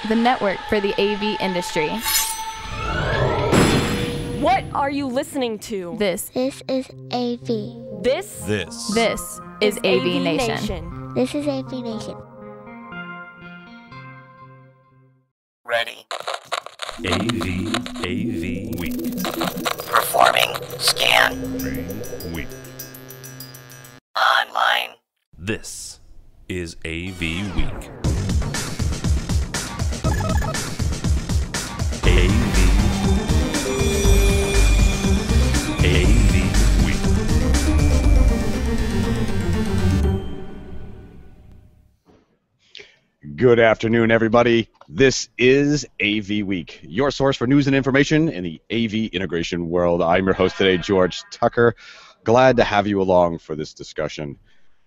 the network for the AV industry. What are you listening to? This is AV. This is AV Nation. This is AV Nation. Ready. AVWeek. Performing scan. Week. Online. This is AVWeek. AVWeek. Good afternoon, everybody. This is AV Week, your source for news and information in the AV integration world. I'm your host today, George Tucker. Glad to have you along for this discussion.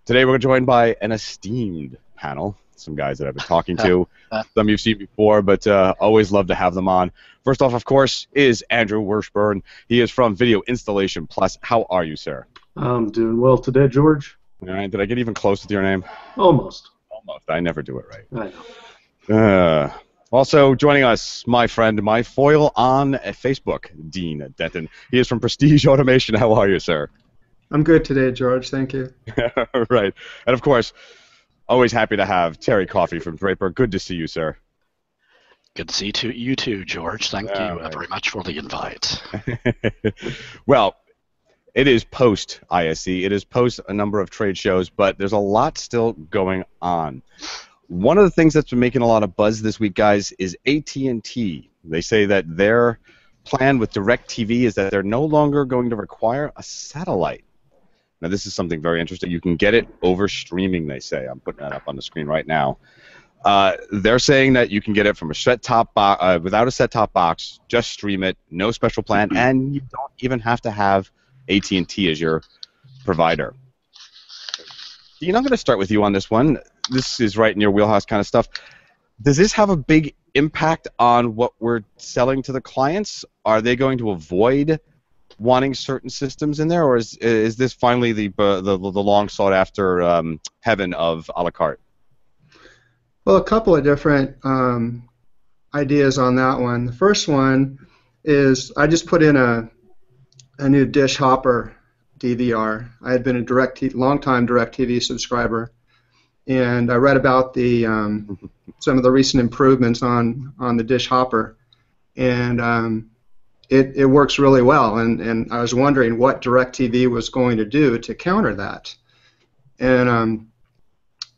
Today we're joined by an esteemed panel, some guys that I've been talking to, some you've seen before, but always love to have them on. First off, of course, is Andrew Wirshborn. He is from Video Installation Plus. How are you, sir? I'm doing well today, George. All right. Did I get even close with your name? Almost. Almost. I never do it right. I know. Also joining us, my friend, my foil on Facebook, Dean Detton. He is from Prestige Automation. How are you, sir? I'm good today, George. Thank you. Right. And, of course, always happy to have Terry Coffey from Draper. Good to see you, sir. Good to see you too, George. Thank you very much for the invite. Well, it is post-ISE. It is post a number of trade shows, but there's a lot still going on. One of the things that's been making a lot of buzz this week, guys, is AT&T. They say that their plan with DirecTV is that they're no longer going to require a satellite. Now, this is something very interesting. You can get it over streaming, they say. I'm putting that up on the screen right now. They're saying that you can get it from a set-top without a set-top box, just stream it, no special plan, and you don't even have to have AT&T as your provider. Dean, I'm going to start with you on this one. This is right in your wheelhouse kind of stuff. Does this have a big impact on what we're selling to the clients? Are they going to avoid wanting certain systems in there, or is this finally the long sought after heaven of a la carte? Well, a couple of different ideas on that one. The first one is I just put in a new dish hopper DVR. I had been a long-time DirecTV subscriber, and I read about the some of the recent improvements on the dish hopper, and it works really well. And I was wondering what DirecTV was going to do to counter that, and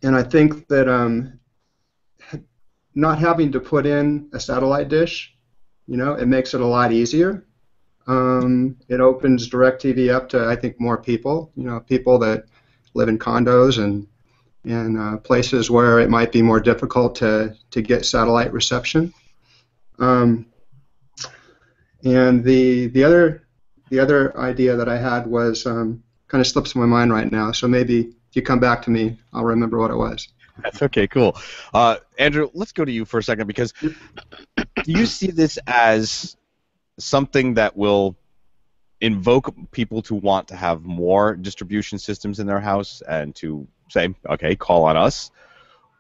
I think that not having to put in a satellite dish, it makes it a lot easier. It opens DirecTV up to, I think, more people, people that live in condos and places where it might be more difficult to get satellite reception. And the other idea that I had was kind of slips my mind right now, so maybe if you come back to me, I'll remember what it was. That's okay, cool. Andrew, let's go to you for a second, because do you see this as something that will invoke people to want to have more distribution systems in their house and to say, okay, call on us?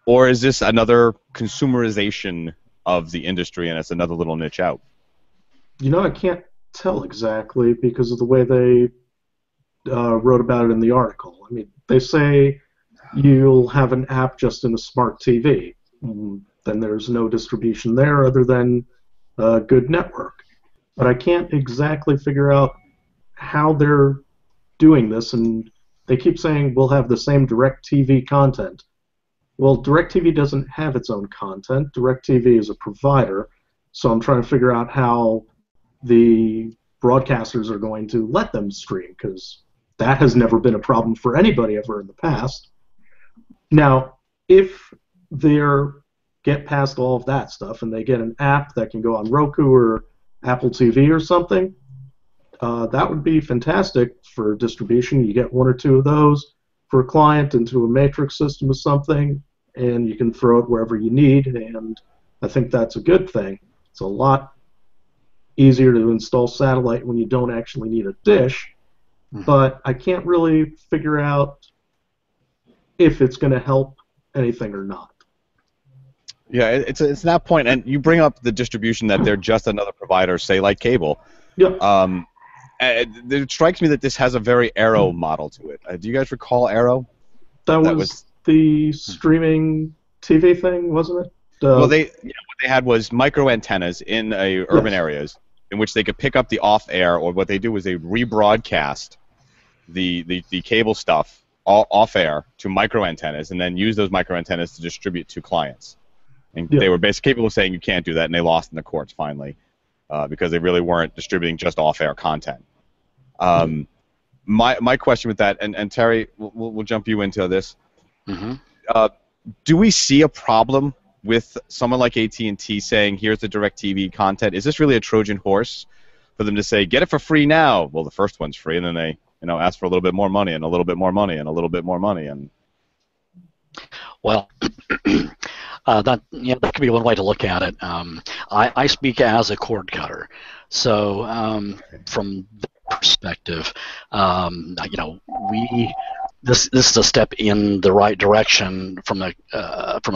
Or is this another consumerization of the industry and it's another little niche out? I can't tell exactly because of the way they wrote about it in the article. I mean, they say you'll have an app just in a smart TV. Then there's no distribution there other than a good network. But I can't exactly figure out how they're doing this, and they keep saying we'll have the same DirecTV content. Well, DirecTV doesn't have its own content. DirecTV is a provider, so I'm trying to figure out how the broadcasters are going to let them stream, because that has never been a problem for anybody ever in the past. Now, if they get past all of that stuff and they get an app that can go on Roku or Apple TV or something, that would be fantastic for distribution. You get one or two of those for a client into a matrix system or something, and you can throw it wherever you need, and I think that's a good thing. It's a lot easier to install satellite when you don't actually need a dish, but I can't really figure out if it's going to help anything or not. Yeah, it's that point, and you bring up the distribution that they're just another provider, say like cable. Yep. It strikes me that this has a very Arrow model to it. Do you guys recall Arrow? That was the streaming TV thing, wasn't it? Well, what they had was micro antennas in urban areas in which they could pick up the off-air, or what they do is they rebroadcast the cable stuff off-air to micro antennas, and then use those micro antennas to distribute to clients. And they were basically capable of saying you can't do that, and they lost in the courts finally because they really weren't distributing just off-air content. My question with that, and Terry, we'll jump you into this. Do we see a problem with someone like AT&T saying, here's the DirecTV content? Is this really a Trojan horse for them to say, get it for free now? Well, the first one's free, and then they ask for a little bit more money and a little bit more money and a little bit more money. And well, that could be one way to look at it. I speak as a cord cutter, so from that perspective, this is a step in the right direction from a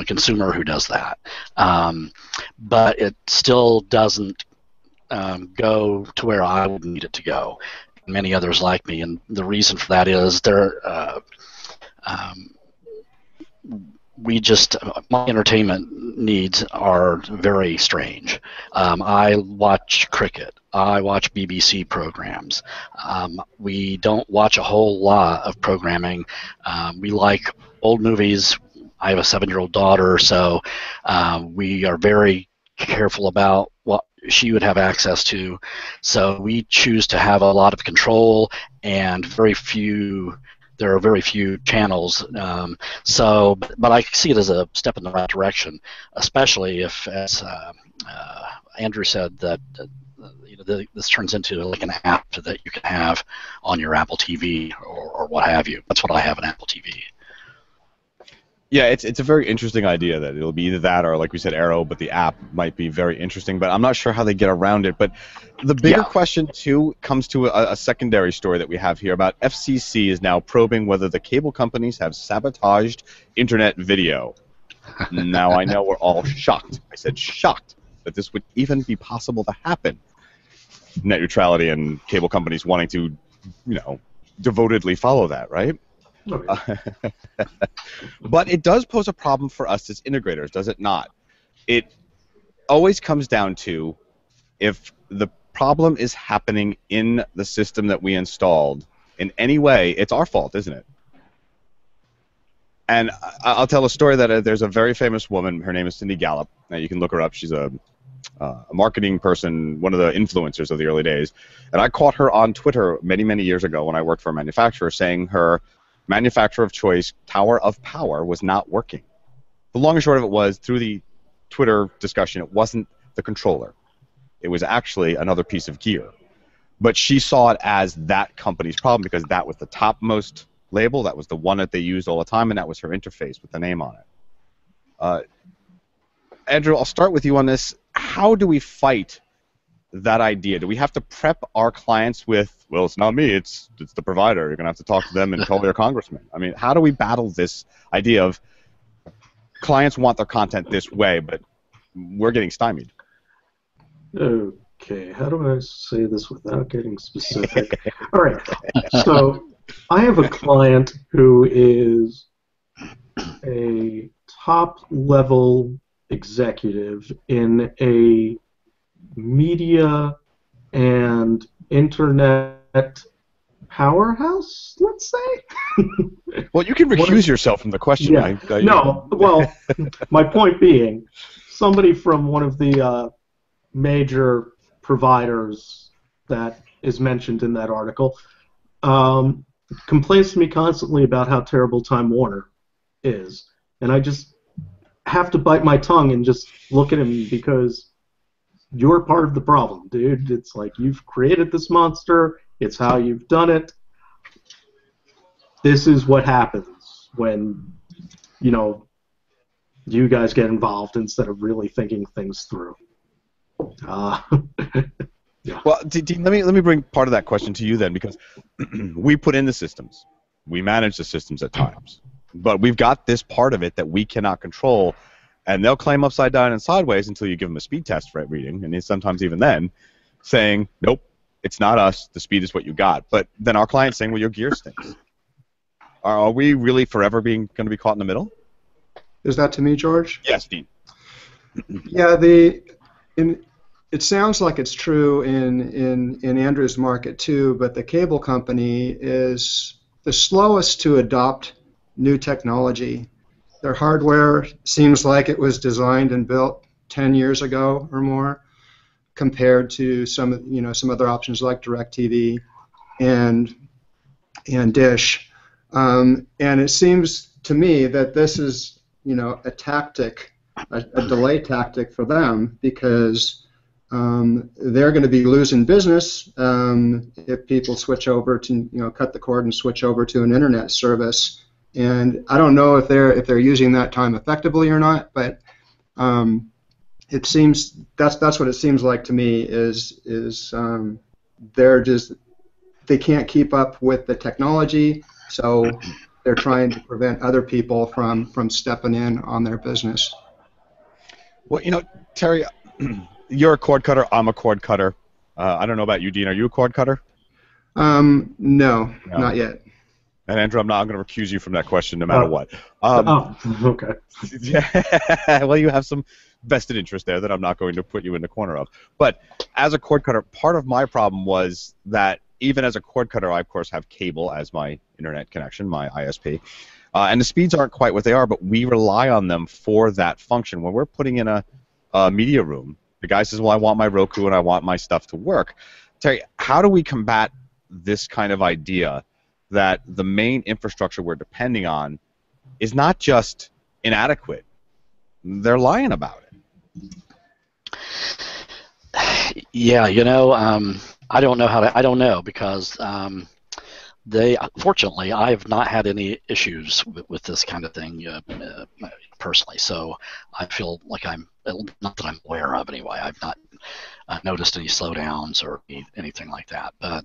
consumer who does that, but it still doesn't go to where I would need it to go. Many others like me, and the reason for that is my entertainment needs are very strange. I watch cricket. I watch BBC programs. We don't watch a whole lot of programming. We like old movies. I have a 7-year-old daughter, so we are very careful about what she would have access to. So we choose to have a lot of control, and there are very few channels. But I see it as a step in the right direction, especially if, as Andrew said, that this turns into like an app that you can have on your Apple TV or what have you. That's what I have, an Apple TV. Yeah, it's a very interesting idea that it'll be either that or, like we said, Arrow, but the app might be very interesting, but I'm not sure how they get around it. But the bigger question, too, comes to a secondary story that we have here about FCC is now probing whether the cable companies have sabotaged internet video. Now, I know we're all shocked. I said shocked that this would even be possible to happen. Net neutrality and cable companies wanting to, devotedly follow that, right? But it does pose a problem for us as integrators, does it not? It always comes down to if the problem is happening in the system that we installed in any way, it's our fault, isn't it? And I'll tell a story that there's a very famous woman. Her name is Cindy Gallup. Now you can look her up. She's a marketing person, one of the influencers of the early days. And I caught her on Twitter many, many years ago when I worked for a manufacturer saying her manufacturer of choice, Tower of Power, was not working. The long and short of it was, through the Twitter discussion, it wasn't the controller. It was actually another piece of gear. But she saw it as that company's problem because that was the topmost label, that was the one that they used all the time, and that was her interface with the name on it. Andrew, I'll start with you on this. How do we fight that idea? Do we have to prep our clients with, well, it's not me, it's the provider. You're going to have to talk to them and call your congressman. I mean, how do we battle this idea of clients want their content this way, but we're getting stymied? Okay, how do I say this without getting specific? All right, so I have a client who is a top-level executive in a media and internet powerhouse, let's say. Well, you can recuse yourself from the question. Yeah. No, well, my point being, somebody from one of the major providers that is mentioned in that article complains to me constantly about how terrible Time Warner is. And I just have to bite my tongue and just look at him because you're part of the problem, dude. It's like you've created this monster. It's how you've done it. This is what happens when, you guys get involved instead of really thinking things through. Yeah. Well, let me bring part of that question to you then, because we put in the systems. We manage the systems at times. But we've got this part of it that we cannot control. And they'll claim upside down and sideways until you give them a speed test for reading, and sometimes even then, saying, nope, it's not us, the speed is what you got. But then our client's saying, well, your gear stinks. Are we really forever going to be caught in the middle? Is that to me, George? Yes, Dean. Yeah, it sounds like it's true in Andrew's market too, but the cable company is the slowest to adopt new technology. Their hardware seems like it was designed and built 10 years ago or more, compared to some other options like DirecTV and Dish. And it seems to me that this is a tactic, a delay tactic for them, because they're going to be losing business if people switch over to cut the cord and switch over to an internet service. And I don't know if they're using that time effectively or not, but it seems that's what it seems like to me. Is they can't keep up with the technology, so they're trying to prevent other people from stepping in on their business. Well, Terry, you're a cord cutter. I'm a cord cutter. I don't know about you, Dean. Are you a cord cutter? No, not yet. And Andrew, I'm not going to recuse you from that question no matter what. Okay. Well, you have some vested interest there that I'm not going to put you in the corner of. But as a cord cutter, part of my problem was that even as a cord cutter, I, of course, have cable as my internet connection, my ISP. And the speeds aren't quite what they are, but we rely on them for that function. When we're putting in a media room, the guy says, well, I want my Roku and I want my stuff to work. Terry, how do we combat this kind of idea that the main infrastructure we're depending on is not just inadequate, they're lying about it? Yeah, I don't know because fortunately, I have not had any issues with this kind of thing personally. So I feel like not that I'm aware of anyway. I've not noticed any slowdowns or anything like that. But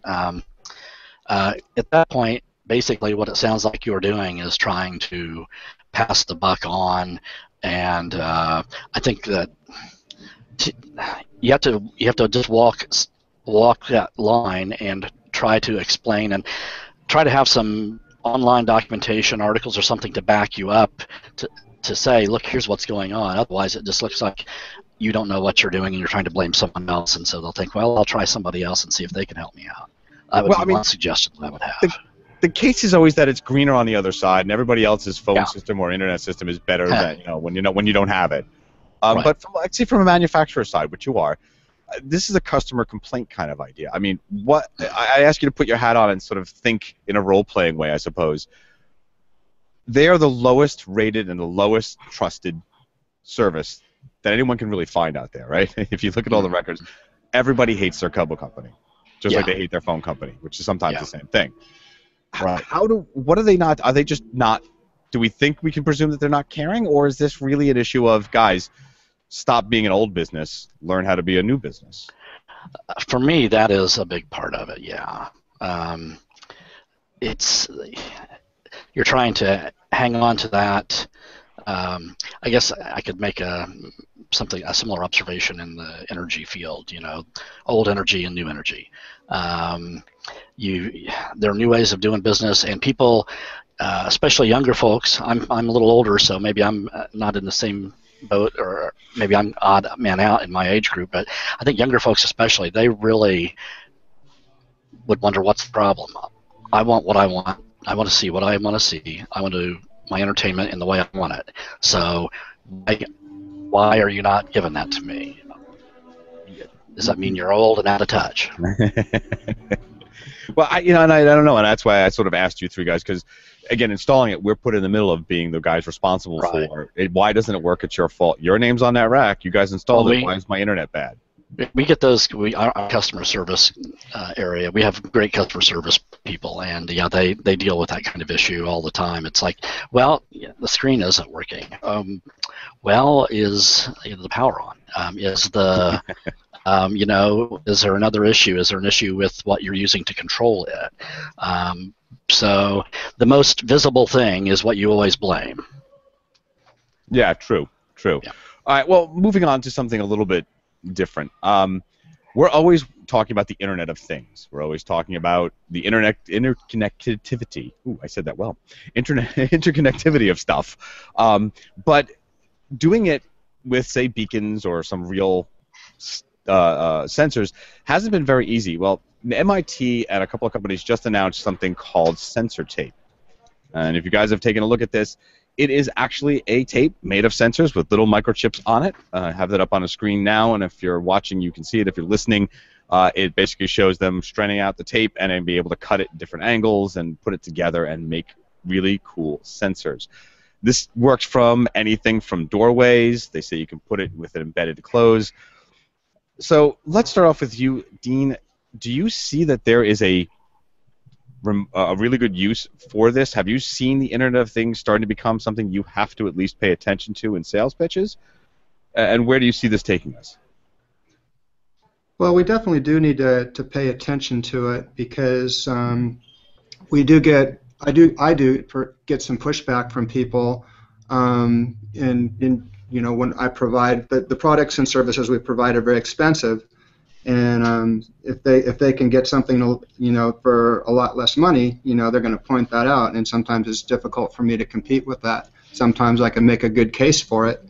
at that point, basically what it sounds like you're doing is trying to pass the buck on, and I think that you have to just walk that line and try to explain and try to have some online documentation, articles or something to back you up to say, look, here's what's going on. Otherwise, it just looks like you don't know what you're doing and you're trying to blame someone else, and so they'll think, well, I'll try somebody else and see if they can help me out. That would be one suggestion that I would have. The case is always that it's greener on the other side, and everybody else's phone system or internet system is better than when you don't have it. Right. But from a manufacturer's side, which you are, this is a customer complaint kind of idea. I mean, I ask you to put your hat on and sort of think in a role-playing way, I suppose. They are the lowest rated and the lowest trusted service that anyone can really find out there, right? If you look at all the records, everybody hates their cable company, just like they hate their phone company, which is sometimes the same thing. Right. What are they not? Are they just not? Do we think we can presume that they're not caring, or is this really an issue of, guys, stop being an old business, learn how to be a new business? For me, that is a big part of it. Yeah, you're trying to hang on to that. I guess I could make a similar observation in the energy field. Old energy and new energy. There are new ways of doing business, and people, especially younger folks. I'm a little older, so maybe I'm not in the same boat, or maybe I'm odd man out in my age group. But I think younger folks, especially, they really would wonder what's the problem. I want what I want. I want to see what I want to see. I want to do my entertainment in the way I want it. So why are you not giving that to me? Does that mean you're old and out of touch? Well, I don't know, and that's why I sort of asked you three guys, because, again, installing it, we're put in the middle of being the guys responsible for it. Why doesn't it work? It's your fault. Your name's on that rack. You guys installed it. Why is my internet bad? We get those. Our customer service area. We have great customer service people, and they deal with that kind of issue all the time. It's like, well, the screen isn't working. Is the power on? Is the is there another issue? Is there an issue with what you're using to control it? So the most visible thing is what you always blame. Yeah, true. True. Yeah. All right. Well, moving on to something a little bit different. We're always talking about the Internet of Things. We're always talking about the interconnectivity. Ooh, I said that well. Interconnectivity of stuff. But doing it with, say, beacons or some real sensors hasn't been very easy. Well, MIT and a couple of companies just announced something called sensor tape. And if you guys have taken a look at this, it is actually a tape made of sensors with little microchips on it. I have that up on a screen now, and if you're watching, you can see it. If you're listening, it basically shows them straining out the tape and then be able to cut it at different angles and put it together and make really cool sensors. This works from anything from doorways. They say you can put it with an embedded close. So let's start off with you, Dean. Do you see that there is a really good use for this? Have you seen the Internet of Things starting to become something you have to at least pay attention to in sales pitches? And where do you see this taking us? Well, we definitely do need to pay attention to it because we do get I do get some pushback from people in when I provide the products and services we provide are very expensive. And if they can get something for a lot less money, they're going to point that out. And sometimes it's difficult for me to compete with that. Sometimes I can make a good case for it.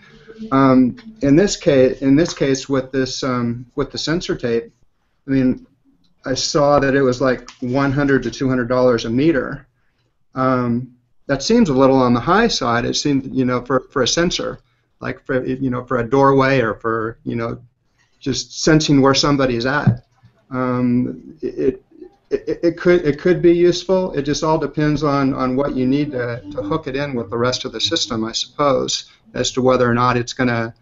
In this case, with the sensor tape, I mean, I saw that it was like $100 to $200 a meter. That seems a little on the high side. It seems for a sensor, like for a doorway or for just sensing where somebody's at. It could be useful. It just all depends on what you need to hook it in with the rest of the system, I suppose, as to whether or not it's gonna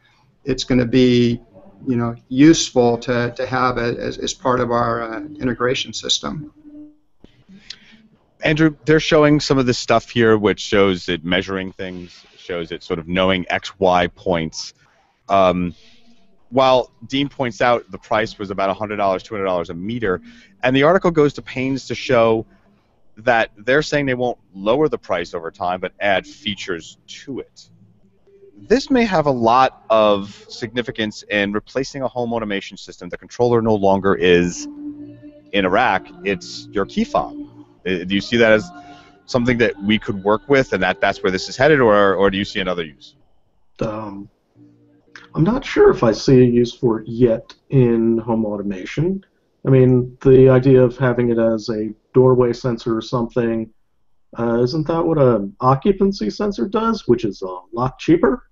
be useful to have it as part of our integration system. Andrew, they're showing some of this stuff here, which shows it measuring things, shows it sort of knowing X, Y points. While Dean points out the price was about $100, $200 a meter, and the article goes to pains to show that they're saying they won't lower the price over time, but add features to it. This may have a lot of significance in replacing a home automation system. The controller no longer is in a rack, it's your key fob. Do you see that as something that we could work with, and that's where this is headed, or do you see another use? I'm not sure if I see a use for it yet in home automation. I mean, the idea of having it as a doorway sensor or something, isn't that what an occupancy sensor does, which is a lot cheaper?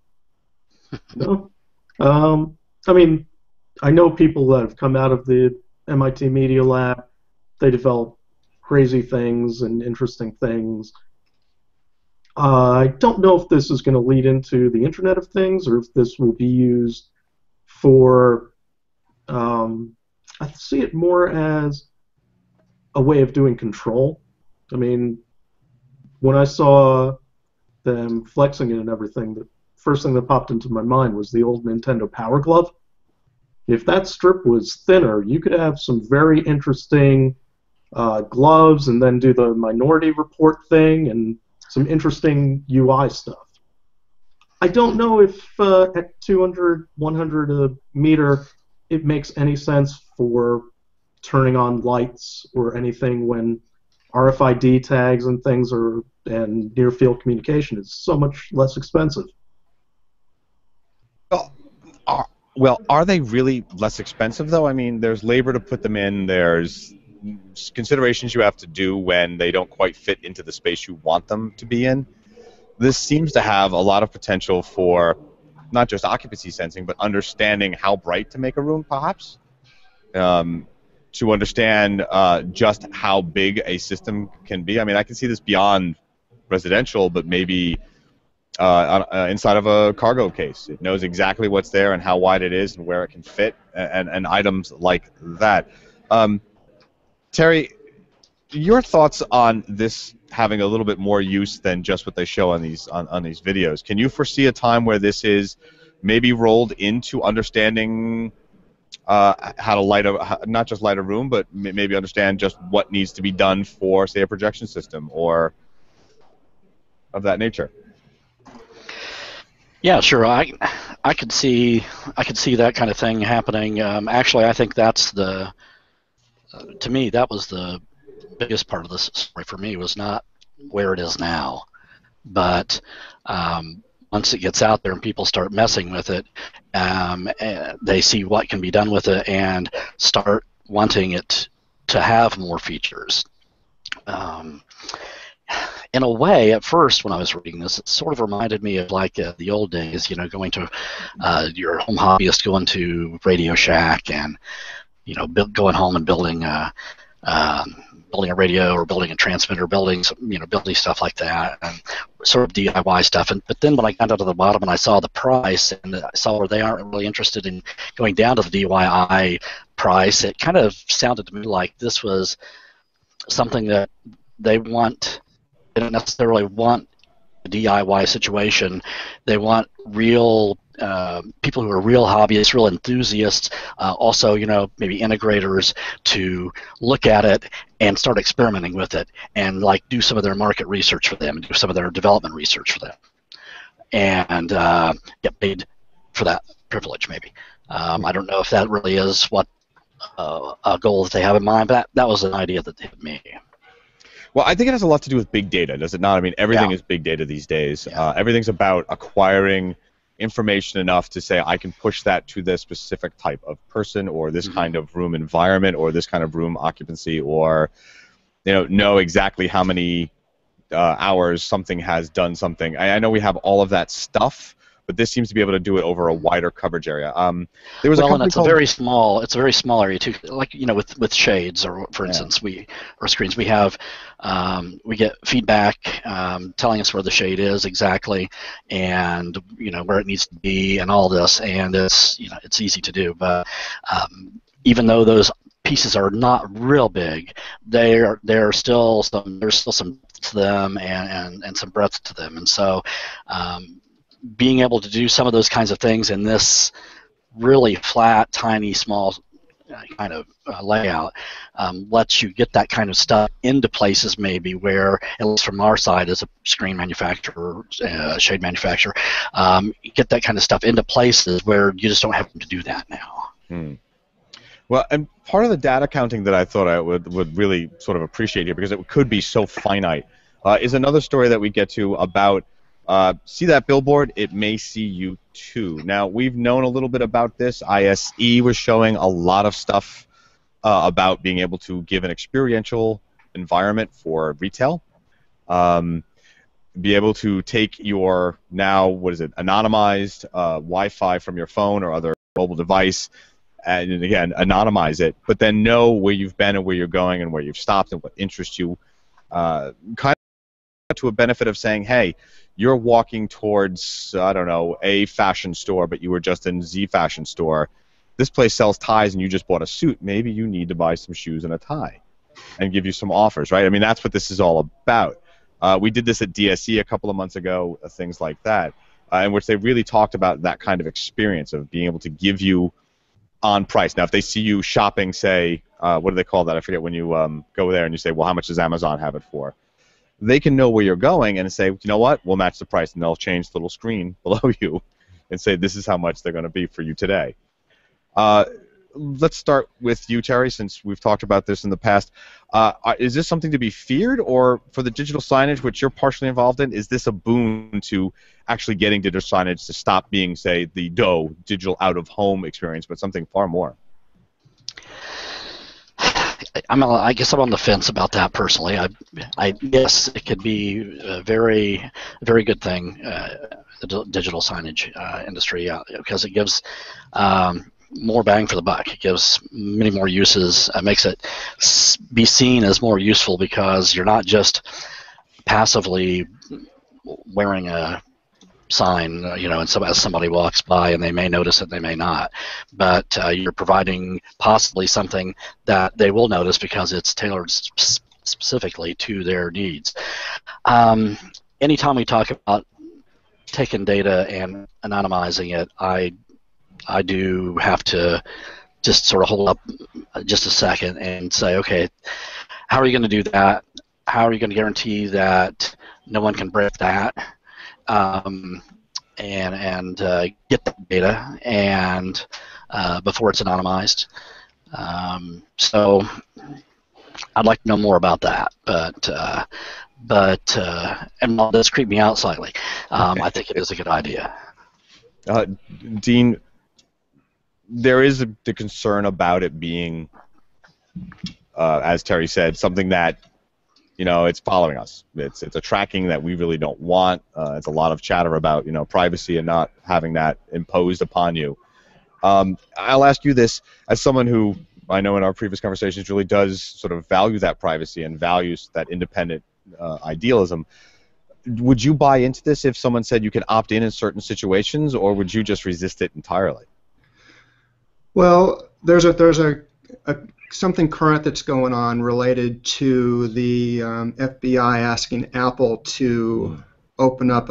No? I mean, I know people that have come out of the MIT Media Lab. They develop crazy things and interesting things. I don't know if this is going to lead into the Internet of Things or if this will be used for, I see it more as a way of doing control. I mean, when I saw them flexing it and everything, the first thing that popped into my mind was the old Nintendo Power Glove. If that strip was thinner, you could have some very interesting gloves and then do the Minority Report thing and some interesting UI stuff. I don't know if at 200, 100 a meter it makes any sense for turning on lights or anything when RFID tags and things and near-field communication is so much less expensive. Well, are they really less expensive, though? I mean, there's labor to put them in. There's considerations you have to do when they don't quite fit into the space you want them to be in. This seems to have a lot of potential for not just occupancy sensing, but understanding how bright to make a room, perhaps, to understand just how big a system can be. I mean, I can see this beyond residential, but maybe inside of a cargo case. It knows exactly what's there and how wide it is and where it can fit, and items like that. Terry, your thoughts on this having a little bit more use than just what they show on these videos. Can you foresee a time where this is maybe rolled into understanding how to not just light a room, but maybe understand just what needs to be done for, say, a projection system or of that nature? Yeah, sure. I could see that kind of thing happening. Actually, I think that's to me, that was the biggest part of this story for me, was not where it is now, but once it gets out there and people start messing with it, they see what can be done with it and start wanting it to have more features. In a way, at first, when I was reading this, it sort of reminded me of like the old days, going to your home hobbyist, going to Radio Shack, and going home and building a radio or building a transmitter, building stuff like that, and sort of DIY stuff. But then when I got down to the bottom and I saw the price, and I saw where they aren't really interested in going down to the DIY price, it kind of sounded to me like this was something that they don't necessarily want a DIY situation. They want real people who are real hobbyists, real enthusiasts, also maybe integrators, to look at it and start experimenting with it, and like do some of their market research for them, and do some of their development research for them, and get paid for that privilege maybe. I don't know if that really is what a goal that they have in mind, but that was an idea that they had me. Well, I think it has a lot to do with big data, does it not? I mean, everything is big data these days. Everything's about acquiring information enough to say, I can push that to this specific type of person, or this kind of room environment, or this kind of room occupancy, or know exactly how many hours something has done something. I know we have all of that stuff, but this seems to be able to do it over a wider coverage area. There was and it's a very small area too. Like with shades, or for instance, or screens, we have we get feedback telling us where the shade is exactly, and where it needs to be, and all this, and it's it's easy to do. But even though those pieces are not real big, there's still some to them, and some breadth to them, and so. Being able to do some of those kinds of things in this really flat, tiny, small kind of layout lets you get that kind of stuff into places maybe where, at least from our side as a screen manufacturer, shade manufacturer, get that kind of stuff into places where you just don't have to do that now. Well, and part of the data counting that I thought I would really sort of appreciate here, because it could be so finite, is another story that we get to about see that billboard? It may see you too. Now, we've known a little bit about this. ISE was showing a lot of stuff about being able to give an experiential environment for retail. Be able to take your anonymized Wi-Fi from your phone or other mobile device, and again, anonymize it, but then know where you've been and where you're going and where you've stopped and what interests you. Kind of to a benefit of saying, hey, you're walking towards, I don't know, A fashion store, but you were just in Z fashion store. This place sells ties and you just bought a suit. Maybe you need to buy some shoes and a tie, and give you some offers, right? I mean, that's what this is all about. We did this at DSE a couple of months ago, things like that, in which they really talked about that kind of experience of being able to give you on price. Now, if they see you shopping, say, what do they call that? I forget, when you go there and you say, well, how much does Amazon have it for? They can know where you're going and say, you know what, we'll match the price, and they'll change the little screen below you and say, this is how much they're going to be for you today. Let's start with you, Terry, since we've talked about this in the past. Is this something to be feared, or for the digital signage, which you're partially involved in, is this a boon to actually getting digital signage to stop being, say, the digital out-of-home experience, but something far more? I guess I'm on the fence about that personally. Yes, it could be a very good thing, the digital signage industry, because it gives more bang for the buck. It gives many more uses. It makes it be seen as more useful, because you're not just passively wearing a sign, and as somebody walks by, and they may notice it, they may not, but you're providing possibly something that they will notice because it's tailored specifically to their needs. Anytime we talk about taking data and anonymizing it, I do have to just sort of hold up just a second and say, okay, how are you going to do that? How are you going to guarantee that no one can break that? get the data and before it's anonymized. So I'd like to know more about that, but and while it does creep me out slightly, I think it is a good idea. Dean, there is the concern about it being, as Terry said, something that, it's following us. It's a tracking that we really don't want. It's a lot of chatter about, privacy and not having that imposed upon you. I'll ask you this as someone who I know in our previous conversations really does sort of value that privacy and values that independent idealism. Would you buy into this if someone said you can opt in certain situations, or would you just resist it entirely? Well, there's something current that's going on related to the FBI asking Apple to open up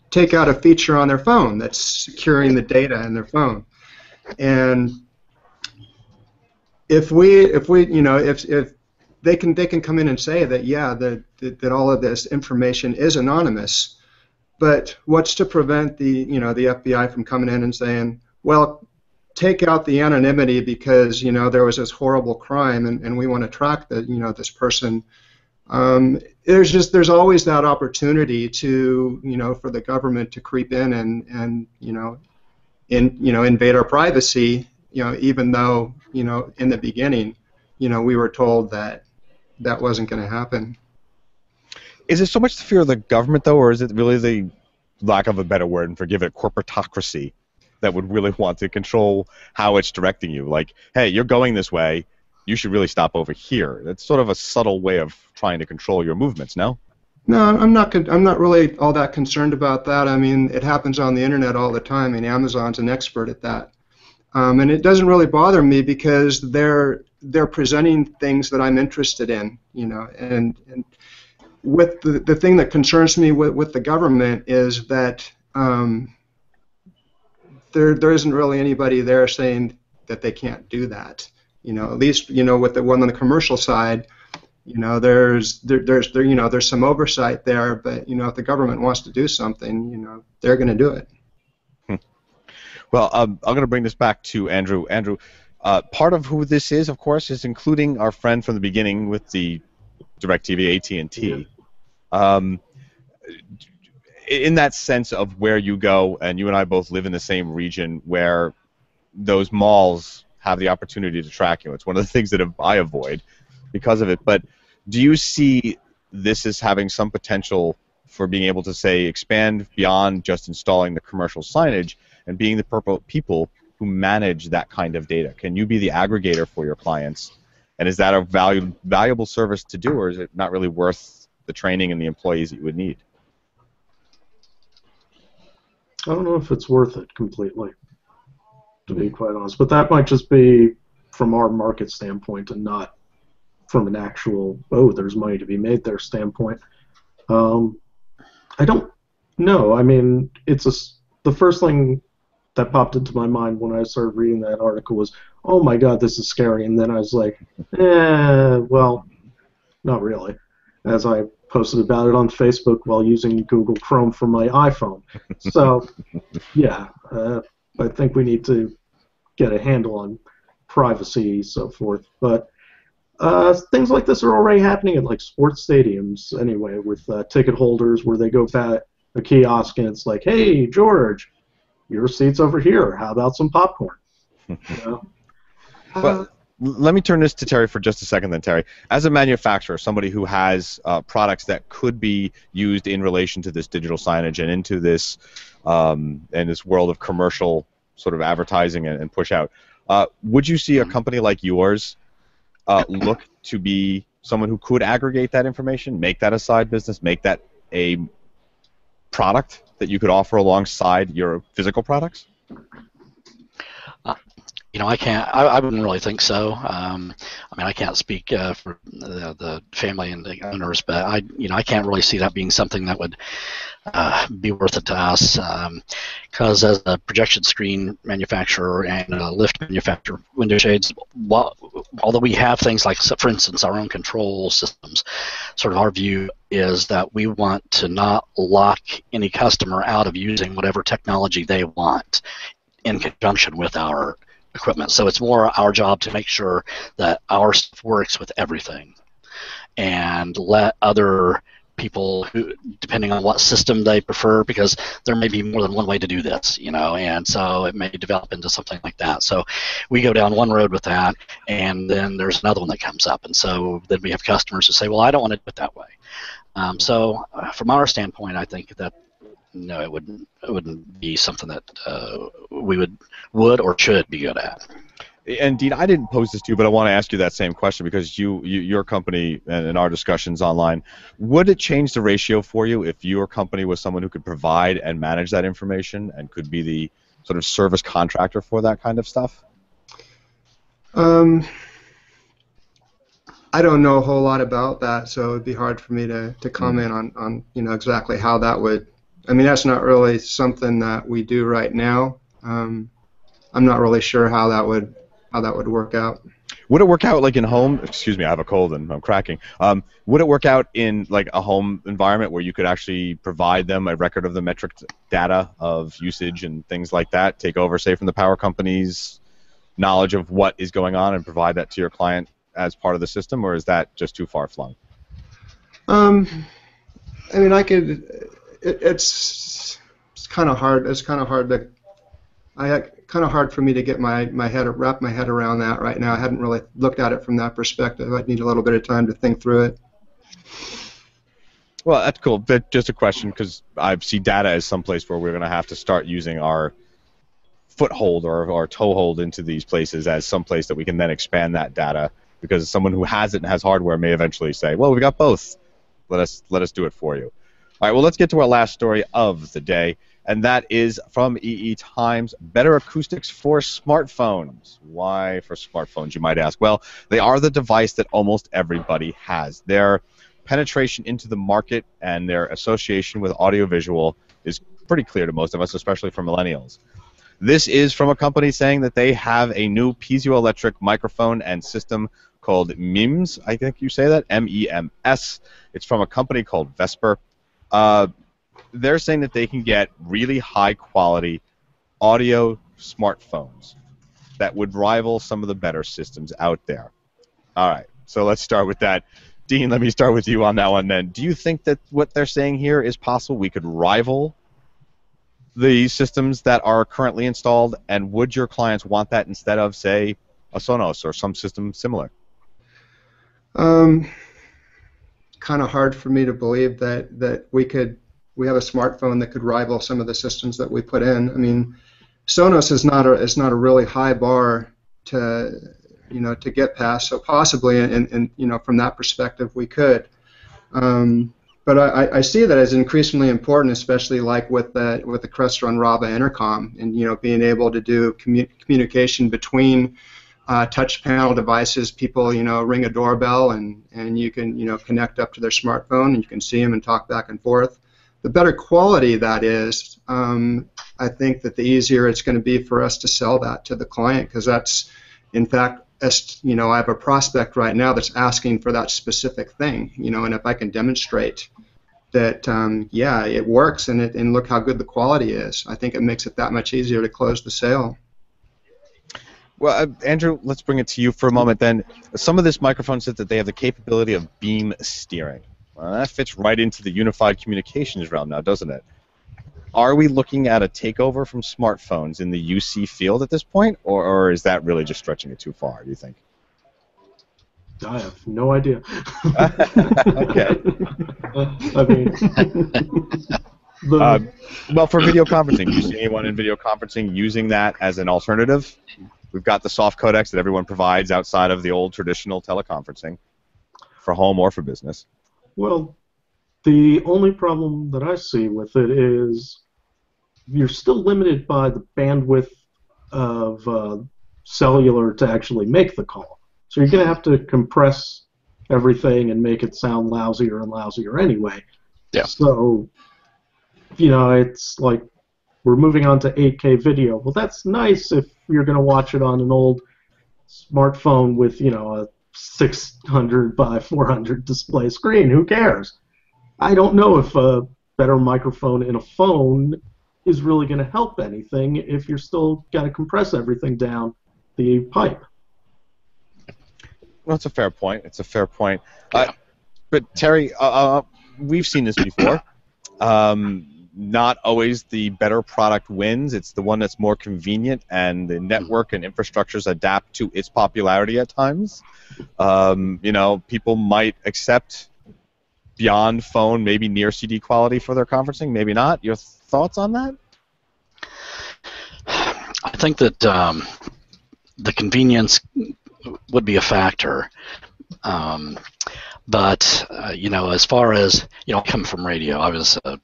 take out a feature on their phone that's securing the data in their phone. And if they can come in and say that that all of this information is anonymous, but what's to prevent the FBI from coming in and saying, well, take out the anonymity because there was this horrible crime and we want to track this person. There's always that opportunity to for the government to creep in and invade our privacy, even though in the beginning we were told that wasn't going to happen. Is it so much the fear of the government though, or is it really the lack of a better word, and forgive it, corporatocracy, that would really want to control how it's directing you? Like, hey, you're going this way, you should really stop over here. That's sort of a subtle way of trying to control your movements, no? No, I'm not really all that concerned about that. I mean, it happens on the internet all the time, and Amazon's an expert at that. And it doesn't really bother me because they're presenting things that I'm interested in, and with the thing that concerns me with the government is that there isn't really anybody there saying that they can't do that. At least with the one on the commercial side, there's some oversight there, but if the government wants to do something, they're going to do it. Well, I'm going to bring this back to Andrew. Andrew, part of who this is, of course, is including our friend from the beginning with the DirecTV AT&T. In that sense of where you go, and you and I both live in the same region where those malls have the opportunity to track you. It's one of the things that I avoid because of it. But do you see this as having some potential for being able to, say, expand beyond just installing the commercial signage and being the people who manage that kind of data? Can you be the aggregator for your clients? And is that a valuable service to do, or is it not really worth the training and the employees that you would need? I don't know if it's worth it completely, to be quite honest. But that might just be from our market standpoint and not from an actual, there's money to be made there standpoint. I don't know. I mean, the first thing that popped into my mind when I started reading that article was, oh my God, this is scary. And then I was like, well, not really. As I posted about it on Facebook while using Google Chrome for my iPhone. So, yeah, I think we need to get a handle on privacy, so forth. But things like this are already happening at like sports stadiums anyway, with ticket holders where they go past a kiosk and it's like, hey, George, your seat's over here. How about some popcorn? Well, let me turn this to Terry for just a second then, Terry. As a manufacturer, somebody who has products that could be used in relation to this digital signage and into this and this world of commercial sort of advertising and push out, would you see a company like yours look to be someone who could aggregate that information, make that a side business, make that a product that you could offer alongside your physical products? I wouldn't really think so. I mean, I can't speak for the family and the owners, but I can't really see that being something that would be worth it to us. Because as a projection screen manufacturer and a lift manufacturer, window shades, although we have things like, so for instance, our own control systems, sort of our view is that we want to not lock any customer out of using whatever technology they want in conjunction with our equipment. So it's more our job to make sure that our stuff works with everything, and let other people who, depending on what system they prefer, because there may be more than one way to do this, and so it may develop into something like that. So we go down one road with that, and then there's another one that comes up, and so then we have customers who say, well, I don't want to do it that way. So from our standpoint, I think that no, it wouldn't be something that we would or should be good at. And Dean, I didn't pose this to you, but I want to ask you that same question because your company and in our discussions online, would it change the ratio for you if your company was someone who could provide and manage that information and could be the sort of service contractor for that kind of stuff? I don't know a whole lot about that, so it'd be hard for me to comment on exactly how that would. I mean, that's not really something that we do right now. I'm not really sure how that would work out. Would it work out like in home? Excuse me, I have a cold and I'm cracking. Would it work out in like a home environment where you could actually provide them a record of the metric data of usage and things like that? Take over, say, from the power company's knowledge of what is going on and provide that to your client as part of the system, or is that just too far flung? I mean, I could. It's kind of hard. It's kind of hard to. Kind of hard for me to get wrap my head around that right now. I hadn't really looked at it from that perspective. I'd need a little bit of time to think through it. Well, that's cool. But just a question, because I see data as someplace where we're going to have to start using our foothold or our toehold into these places as someplace that we can then expand that data, because someone who has it and has hardware may eventually say, well, we got both. Let us do it for you. All right, well, let's get to our last story of the day. And that is from EE Times, better acoustics for smartphones. Why for smartphones, you might ask? Well, they are the device that almost everybody has. Their penetration into the market and their association with audiovisual is pretty clear to most of us, especially for millennials. This is from a company saying that they have a new piezoelectric microphone and system called MEMS. I think you say that, M-E-M-S. It's from a company called Vesper. They're saying that they can get really high-quality audio smartphones that would rival some of the better systems out there. All right, so let's start with that. Dean, let me start with you on that one then. Do you think that what they're saying here is possible? We could rival the systems that are currently installed, and would your clients want that instead of, say, a Sonos or some system similar? Kind of hard for me to believe that we have a smartphone that could rival some of the systems that we put in. I mean, Sonos is not a really high bar to get past. So possibly, and from that perspective, we could. But I see that as increasingly important, especially like with the Crestron Rava intercom, and being able to do communication between touch panel devices. People ring a doorbell and you can connect up to their smartphone and you can see them and talk back and forth. The better quality that is, I think that the easier it's going to be for us to sell that to the client, because that's, in fact, I have a prospect right now that's asking for that specific thing, and if I can demonstrate that, yeah, it works and look how good the quality is, I think it makes it that much easier to close the sale. Well, Andrew, let's bring it to you for a moment then. Some of this microphone says that they have the capability of beam steering. Well, that fits right into the unified communications realm now, doesn't it? Are we looking at a takeover from smartphones in the UC field at this point, or is that really just stretching it too far, do you think? I have no idea. Okay. I mean, well, for video conferencing, do you see anyone in video conferencing using that as an alternative? We've got the soft codecs that everyone provides outside of the old traditional teleconferencing for home or for business. Well, the only problem that I see with it is you're still limited by the bandwidth of cellular to actually make the call. So you're going to have to compress everything and make it sound lousier and lousier anyway. Yeah. So, it's like we're moving on to 8K video. Well, that's nice if you're going to watch it on an old smartphone with, a 600 by 400 display screen. Who cares? I don't know if a better microphone in a phone is really going to help anything if you're still got to compress everything down the pipe. Well, it's a fair point. It's a fair point. But Terry, we've seen this before. Not always the better product wins. It's the one that's more convenient, and the network and infrastructures adapt to its popularity at times. People might accept beyond phone, maybe near CD quality for their conferencing, maybe not. Your thoughts on that? I think that the convenience would be a factor. But as far as I come from radio. I was a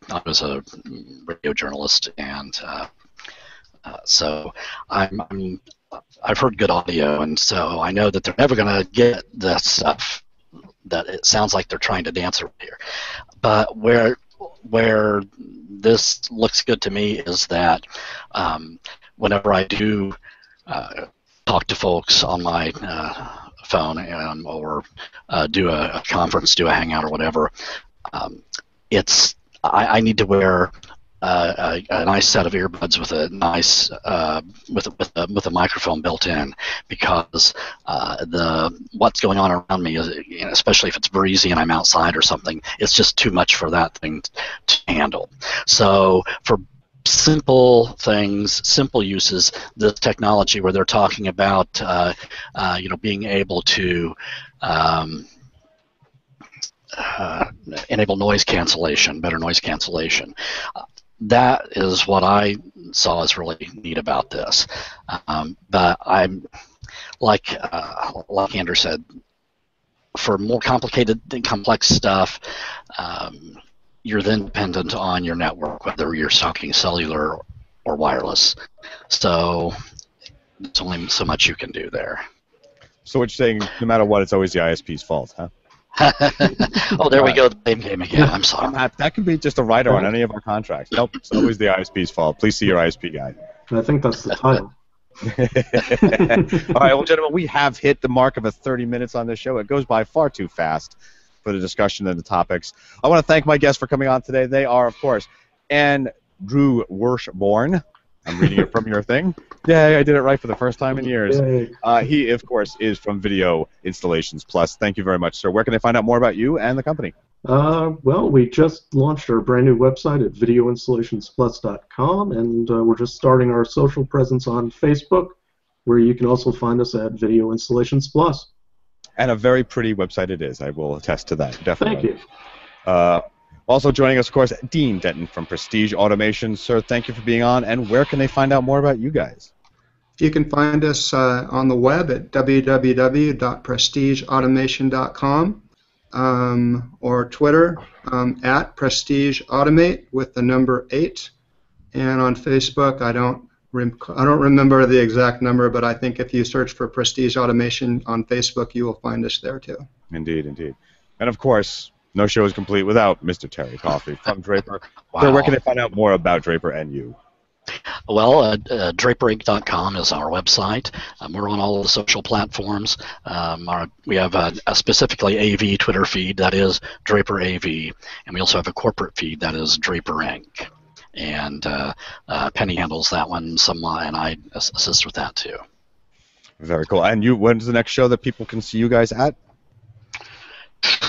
radio journalist, and so I've heard good audio, and so I know that they're never going to get the stuff that it sounds like they're trying to dance around here. But where this looks good to me is that whenever I do talk to folks on my phone or do a conference, do a hangout or whatever, I need to wear a nice set of earbuds with a nice with a microphone built in, because what's going on around me is, especially if it's breezy and I'm outside or something, it's just too much for that thing to handle. So for simple things, simple uses, this technology where they're talking about being able to enable noise cancellation, better noise cancellation. That is what I saw as really neat about this. But I'm like Andrew said, for more complicated and complex stuff, you're then dependent on your network, whether you're talking cellular or wireless. So there's only so much you can do there. So what you're saying, no matter what, it's always the ISP's fault, huh? Oh, there we go, the blame game again. I'm sorry. That can be just a writer on any of our contracts. Nope, it's always the ISP's fault. Please see your ISP guide. I think that's the title. All right, well, gentlemen, we have hit the mark of 30 minutes on this show. It goes by far too fast for the discussion and the topics. I want to thank my guests for coming on today. They are, of course, Andrew Wirshborn. I'm reading it from your thing. Yay, I did it right for the first time in years. He, of course, is from Video Installations Plus. Thank you very much, sir. Where can they find out more about you and the company? Well, we just launched our brand new website at videoinstallationsplus.com, and we're just starting our social presence on Facebook, where you can also find us at Video Installations Plus. And a very pretty website it is. I will attest to that, definitely. Thank you. Also joining us, of course, Dean Detton from Prestige Automation. Sir, thank you for being on. And where can they find out more about you guys? You can find us on the web at www.prestigeautomation.com or Twitter at PrestigeAutomate with the number 8. And on Facebook, I don't remember the exact number, but I think if you search for Prestige Automation on Facebook, you will find us there too. Indeed, indeed. And of course, no show is complete without Mr. Terry Coffey from Draper. Wow. So where can they find out more about Draper and you? Well, DraperInc.com is our website. We're on all of the social platforms. We have a specifically AV Twitter feed that is Draper AV, and we also have a corporate feed that is Draper Inc. And Penny handles that one somewhat, and I assist with that too. Very cool. And when's the next show that people can see you guys at?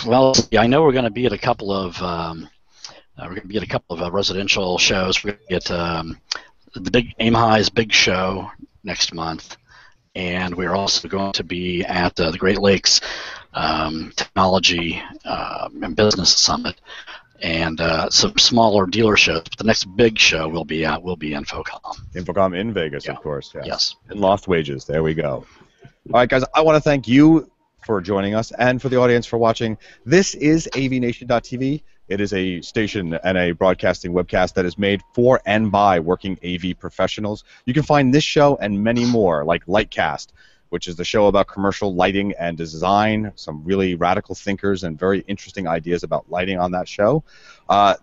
Well, I know we're going to be at a couple of residential shows. We're going to get the big Aim High's big show next month, and we're also going to be at the Great Lakes Technology and Business Summit, and some smaller dealer shows. But the next big show will be Infocom. Infocom in Vegas, of course. Yes. Yes. And Lost Wages. There we go. All right, guys. I want to thank you for joining us and for the audience for watching. This is AVNation.tv. It is a station and a broadcasting webcast that is made for and by working AV professionals. You can find this show and many more, like Lightcast, which is the show about commercial lighting and design, some really radical thinkers and very interesting ideas about lighting on that show.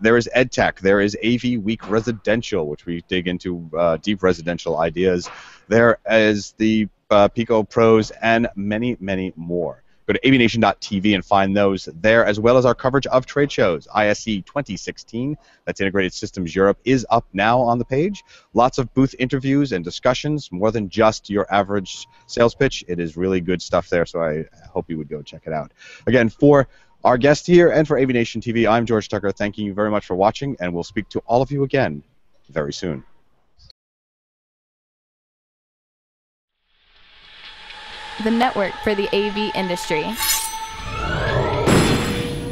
There is EdTech. There is AVWeek Residential, which we dig into deep residential ideas. There is the Pico Pros, and many, many more. Go to avnation.tv and find those there, as well as our coverage of trade shows. ISE 2016, that's Integrated Systems Europe, is up now on the page. Lots of booth interviews and discussions, more than just your average sales pitch. It is really good stuff there, so I hope you would go check it out. Again, for our guest here and for AVNation TV, I'm George Tucker, thanking you very much for watching, and we'll speak to all of you again very soon. The network for the AV industry.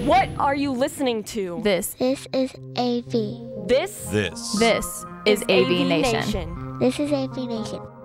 What are you listening to? This This is AV. This This is AV Nation. This is AV Nation.